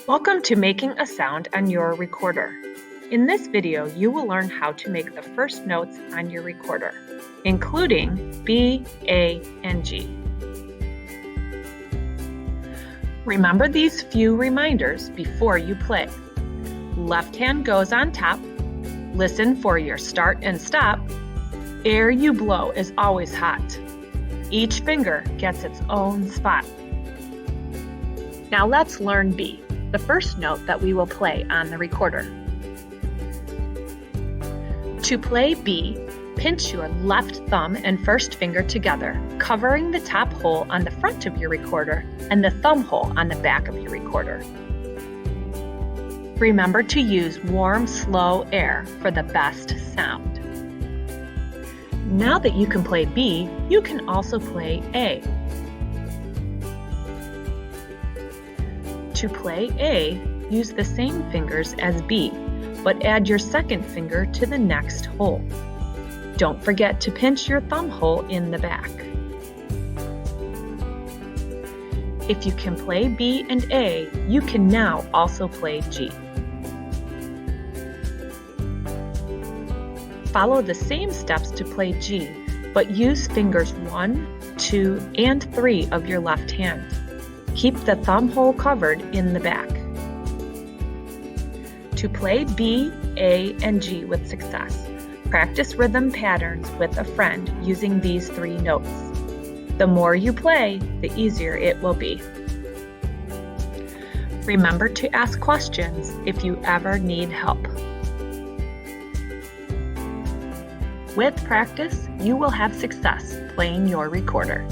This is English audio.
Welcome to Making a Sound on Your Recorder. In this video, you will learn how to make the first notes on your recorder, including B, A, and G. Remember these few reminders before you play. Left hand goes on top. Listen for your start and stop. Air you blow is always hot. Each finger gets its own spot. Now let's learn B, the first note that we will play on the recorder. To play B, pinch your left thumb and first finger together, covering the top hole on the front of your recorder and the thumb hole on the back of your recorder. Remember to use warm, slow air for the best sound. Now that you can play B, you can also play A. To play A, use the same fingers as B, but add your second finger to the next hole. Don't forget to pinch your thumb hole in the back. If you can play B and A, you can now also play G. Follow the same steps to play G, but use fingers 1, 2, and 3 of your left hand. Keep the thumb hole covered in the back. To play B, A, and G with success, practice rhythm patterns with a friend using these 3 notes. The more you play, the easier it will be. Remember to ask questions if you ever need help. With practice, you will have success playing your recorder.